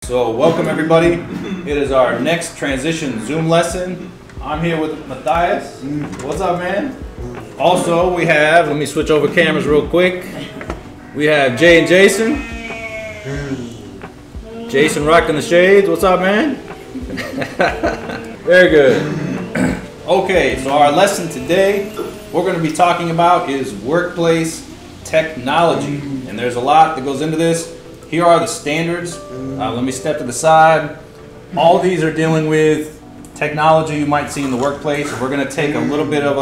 So welcome everybody. It is our next transition Zoom lesson. I'm here with Matthias. What's up, man? Also we have, let me switch over cameras real quick. We have Jay and Jason. Jason rocking the shades. What's up, man? Very good. Okay, so our lesson today, what we're going to be talking about is workplace technology. And there's a lot that goes into this. Here are the standards. Let me step to the side. All these are dealing with technology you might see in the workplace. We're going to take a little bit of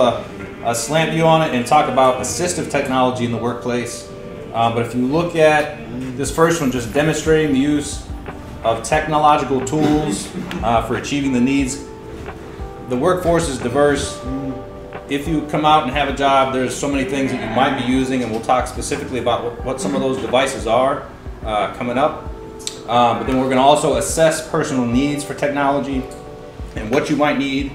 a slant view on it and talk about assistive technology in the workplace. But if you look at this first one, just demonstrating the use of technological tools for achieving the needs. The workforce is diverse. If you come out and have a job, there's so many things that you might be using, and we'll talk specifically about what some of those devices are coming up. But then we're going to also assess personal needs for technology and what you might need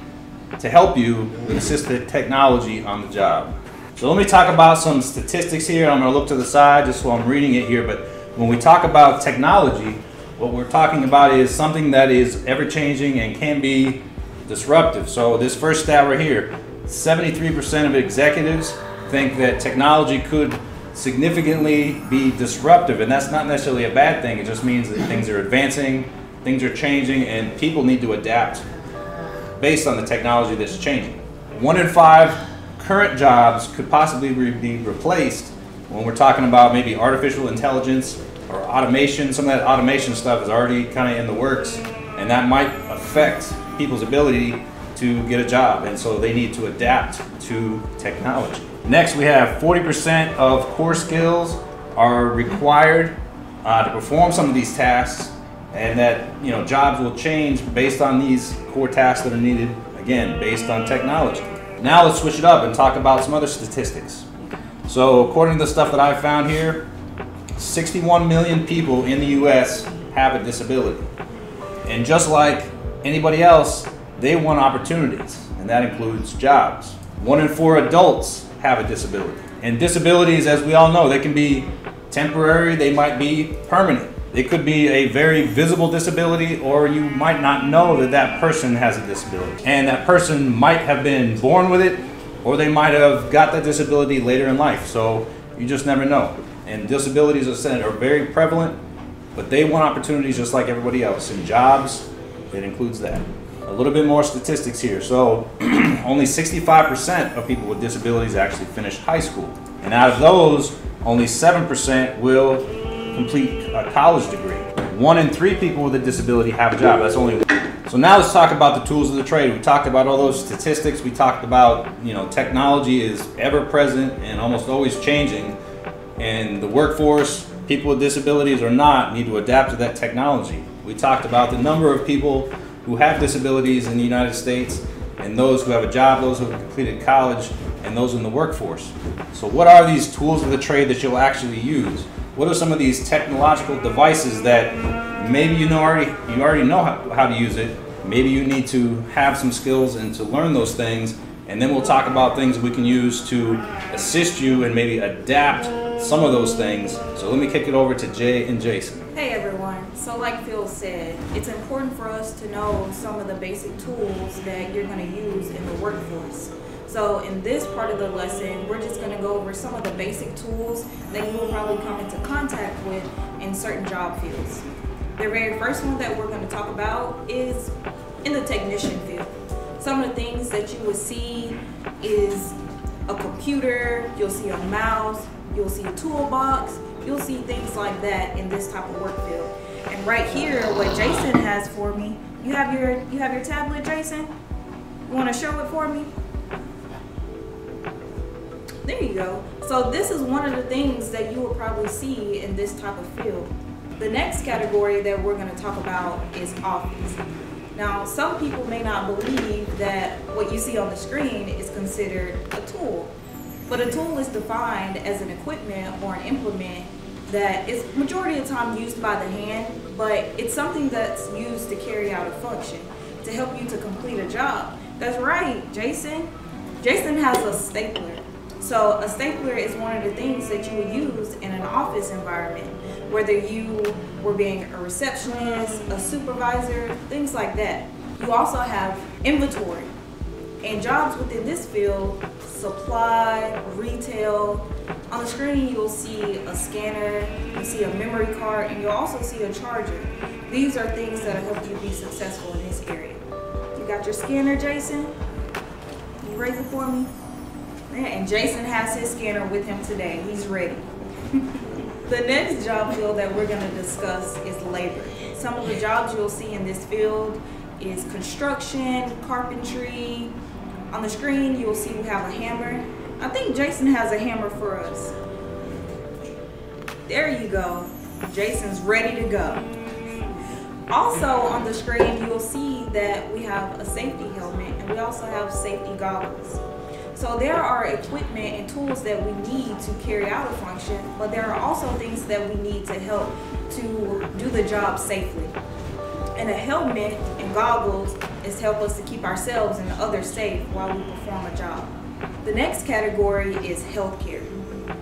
to help you with assistive technology on the job. So let me talk about some statistics here. I'm going to look to the side just while I'm reading it here. But when we talk about technology, what we're talking about is something that is ever-changing and can be disruptive. So this first stat right here, 73% of executives think that technology could significantly be disruptive, and that's not necessarily a bad thing. It just means that things are advancing, things are changing, and people need to adapt based on the technology that's changing. 1 in 5 current jobs could possibly be replaced when we're talking about maybe artificial intelligence or automation. Some of that automation stuff is already kind of in the works, and that might affect people's ability to get a job, and so they need to adapt to technology. Next, we have 40% of core skills are required to perform some of these tasks, and that jobs will change based on these core tasks that are needed, again, based on technology. Now let's switch it up and talk about some other statistics. So according to the stuff that I found here, 61 million people in the US have a disability. And just like anybody else, they want opportunities, and that includes jobs. 1 in 4 adults have a disability. And disabilities, as we all know, they can be temporary, they might be permanent. It could be a very visible disability, or you might not know that that person has a disability. And that person might have been born with it, or they might have got that disability later in life. So you just never know. And disabilities, as I said, are very prevalent, but they want opportunities just like everybody else. In jobs, it includes that. A little bit more statistics here. So only 65% of people with disabilities actually finish high school. And out of those, only 7% will complete a college degree. 1 in 3 people with a disability have a job. That's only one. So now let's talk about the tools of the trade. We talked about all those statistics. We talked about, technology is ever present and almost always changing. And the workforce, people with disabilities or not, need to adapt to that technology. We talked about the number of people who have disabilities in the United States, and those who have a job, those who have completed college, and those in the workforce. So what are these tools of the trade that you'll actually use? What are some of these technological devices that maybe you already know how to use it? Maybe you need to have some skills and to learn those things, and then we'll talk about things we can use to assist you and maybe adapt some of those things. So let me kick it over to Jay and Jason. Hey everyone, so like Phil said, it's important for us to know some of the basic tools that you're going to use in the workforce. So in this part of the lesson, we're just going to go over some of the basic tools that you will probably come into contact with in certain job fields. The very first one that we're going to talk about is in the technician field. Some of the things that you will see is a computer, you'll see a mouse, you'll see a toolbox, you'll see things like that in this type of work field. And right here, what Jason has for me, you have your tablet, Jason? You want to show it for me? There you go. So this is one of the things that you will probably see in this type of field. The next category that we're going to talk about is office. Now, some people may not believe that what you see on the screen is considered a tool. But a tool is defined as an equipment or an implement that is majority of the time used by the hand, but it's something that's used to carry out a function, to help you to complete a job. That's right, Jason. Jason has a stapler. So a stapler is one of the things that you would use in an office environment. whether you were being a receptionist, a supervisor, things like that. You also have inventory. And jobs within this field, supply, retail. On the screen you'll see a scanner, you'll see a memory card, and you'll also see a charger. These are things that will help you be successful in this area. You got your scanner, Jason? You ready for me? And Jason has his scanner with him today. He's ready. The next job field that we're going to discuss is labor. Some of the jobs you'll see in this field is construction, carpentry. On the screen you'll see we have a hammer. I think Jason has a hammer for us. There you go. Jason's ready to go. Also on the screen you'll see that we have a safety helmet and we also have safety goggles. So there are equipment and tools that we need to carry out a function, but there are also things that we need to help to do the job safely. And a helmet and goggles is to help us to keep ourselves and others safe while we perform a job. The next category is healthcare.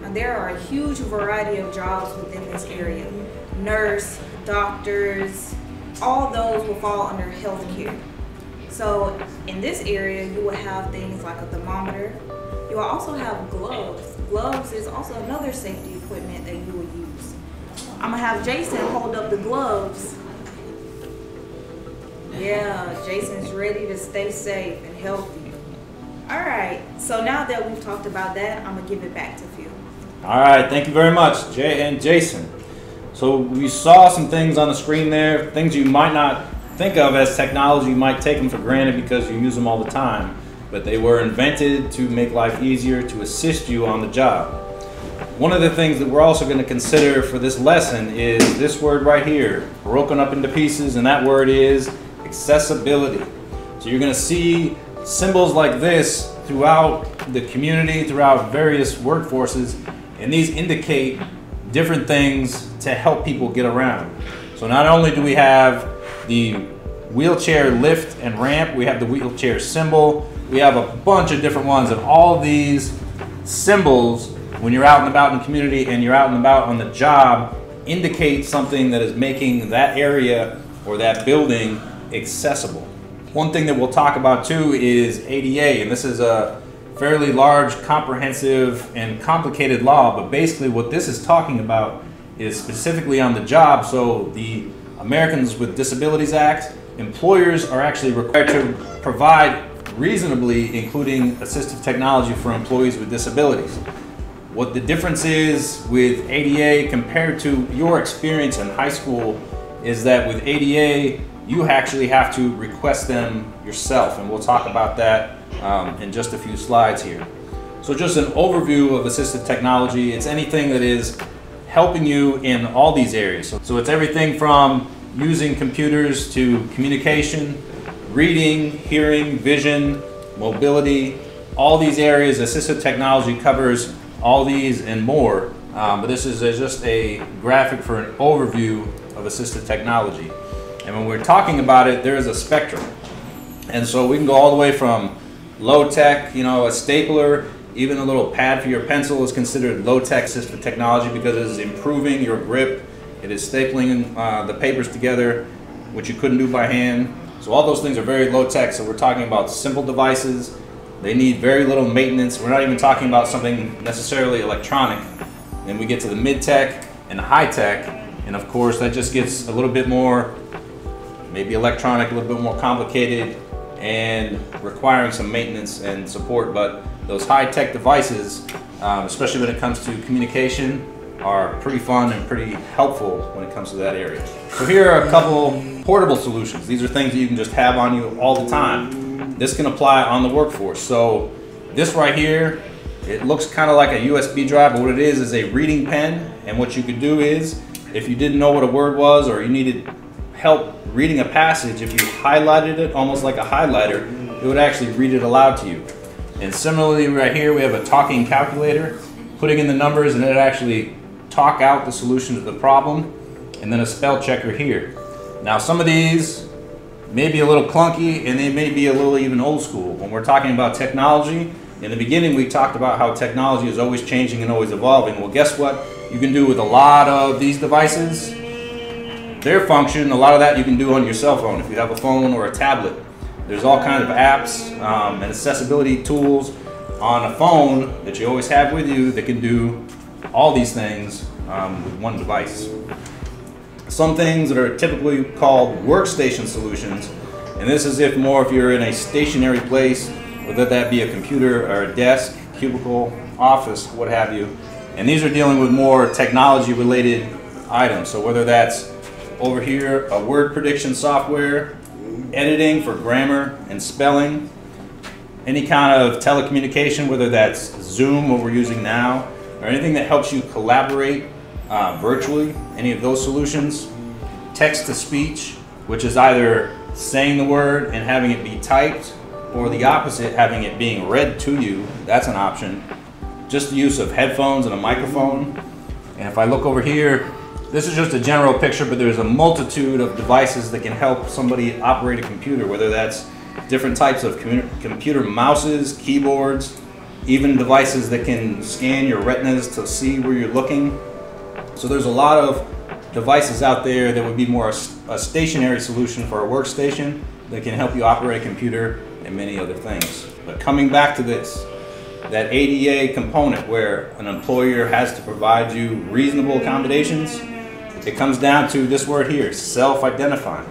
And there are a huge variety of jobs within this area. Nurse, doctors, all those will fall under healthcare. So in this area, you will have things like a thermometer. You will also have gloves. Gloves is also another safety equipment that you will use. I'm gonna have Jason hold up the gloves. Yeah, Jason's ready to stay safe and healthy. All right, so now that we've talked about that, I'm gonna give it back to Phil. All right, thank you very much, Jay and Jason. So we saw some things on the screen there, things you might not think of as technology. You might take them for granted because you use them all the time, but they were invented to make life easier, to assist you on the job. One of the things that we're also going to consider for this lesson is this word right here, broken up into pieces, and that word is accessibility. So you're going to see symbols like this throughout the community, throughout various workforces, and these indicate different things to help people get around. So not only do we have the wheelchair lift and ramp, we have the wheelchair symbol, we have a bunch of different ones, and all these symbols, when you're out and about in the community and you're out and about on the job, indicate something that is making that area or that building accessible. One thing that we'll talk about too is ADA, and this is a fairly large, comprehensive, and complicated law, but basically what this is talking about is specifically on the job. So the Americans with Disabilities Act, employers are actually required to provide reasonably, including assistive technology for employees with disabilities. What the difference is with ADA compared to your experience in high school is that with ADA, you actually have to request them yourself, and we'll talk about that in just a few slides here. So just an overview of assistive technology. It's anything that is helping you in all these areas. So it's everything from using computers to communication, reading, hearing, vision, mobility, all these areas. Assistive technology covers all these and more, but this is just a graphic for an overview of assistive technology. And when we're talking about it, there is a spectrum. And so we can go all the way from low tech, you know, a stapler, even a little pad for your pencil is considered low tech assistive technology because it is improving your grip. It is stapling the papers together, which you couldn't do by hand. So all those things are very low tech. So we're talking about simple devices. They need very little maintenance. We're not even talking about something necessarily electronic. Then we get to the mid tech and high tech. And of course, that just gets a little bit more, maybe electronic, a little bit more complicated and requiring some maintenance and support. But those high-tech devices, especially when it comes to communication, are pretty fun and pretty helpful when it comes to that area. So here are a couple portable solutions. These are things that you can just have on you all the time. This can apply on the workforce. So this right here, it looks kind of like a USB drive, but what it is a reading pen. And what you could do is, if you didn't know what a word was or you needed help reading a passage, if you highlighted it almost like a highlighter, it would actually read it aloud to you. And similarly right here we have a talking calculator, putting in the numbers and it actually talk out the solution to the problem, and then a spell checker here. Now some of these may be a little clunky and they may be a little even old school. When we're talking about technology, in the beginning we talked about how technology is always changing and always evolving. Well, guess what? you can do with a lot of these devices. Their function, a lot of that you can do on your cell phone. If you have a phone or a tablet, there's all kinds of apps and accessibility tools on a phone that you always have with you that can do all these things with one device. Some things that are typically called workstation solutions, and this is if you're in a stationary place, whether that be a computer or a desk, cubicle, office, what have you. And these are dealing with more technology related items. So whether that's over here, a word prediction software, editing for grammar and spelling, any kind of telecommunication, whether that's Zoom, what we're using now, or anything that helps you collaborate virtually, any of those solutions. Text to speech, which is either saying the word and having it be typed, or the opposite, having it being read to you. That's an option. Just the use of headphones and a microphone. And if I look over here, this is just a general picture, but there's a multitude of devices that can help somebody operate a computer, whether that's different types of computer mouses, keyboards, even devices that can scan your retinas to see where you're looking. So there's a lot of devices out there that would be more a stationary solution for a workstation that can help you operate a computer and many other things. But coming back to this, that ADA component where an employer has to provide you reasonable accommodations, it comes down to this word here, self-identifying.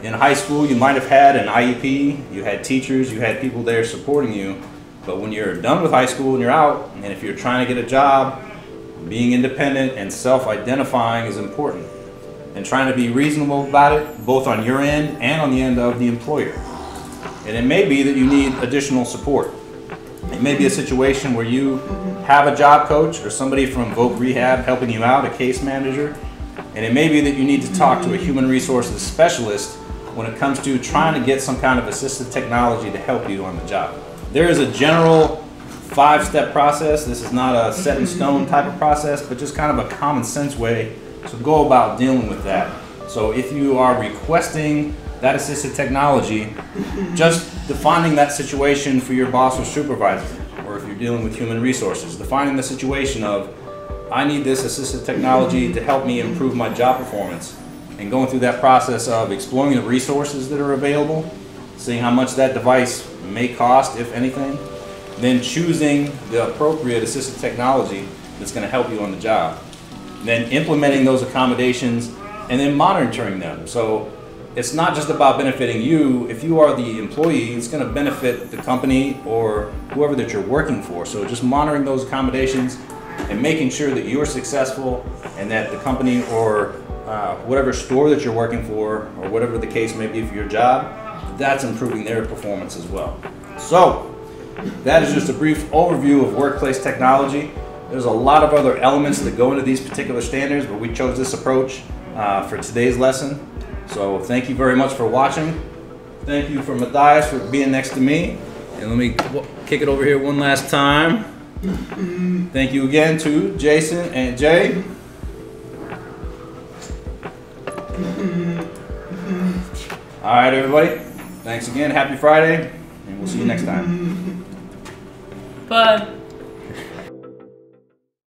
In high school, you might have had an IEP, you had teachers, you had people there supporting you, but when you're done with high school and you're out, and if you're trying to get a job, being independent and self-identifying is important. And trying to be reasonable about it, both on your end and on the end of the employer. And it may be that you need additional support. It may be a situation where you have a job coach or somebody from Voc Rehab helping you out, a case manager. And it may be that you need to talk to a human resources specialist when it comes to trying to get some kind of assistive technology to help you on the job. There is a general 5-step process. This is not a set in stone type of process, but just kind of a common sense way to go about dealing with that. So if you are requesting that assistive technology, just defining that situation for your boss or supervisor, or if you're dealing with human resources, defining the situation of, I need this assistive technology to help me improve my job performance, and going through that process of exploring the resources that are available, seeing how much that device may cost, if anything, then choosing the appropriate assistive technology that's going to help you on the job. Then implementing those accommodations and then monitoring them. So it's not just about benefiting you. If you are the employee, it's going to benefit the company or whoever that you're working for. So just monitoring those accommodations and making sure that you're successful and that the company or whatever store that you're working for or whatever the case may be for your job, that's improving their performance as well. So that is just a brief overview of workplace technology. There's a lot of other elements that go into these particular standards, but we chose this approach for today's lesson. So thank you very much for watching. Thank you for Matthias for being next to me. And let me kick it over here one last time. Thank you again to Jason and Jay. All right, everybody. Thanks again. Happy Friday, and we'll see you next time. Bye.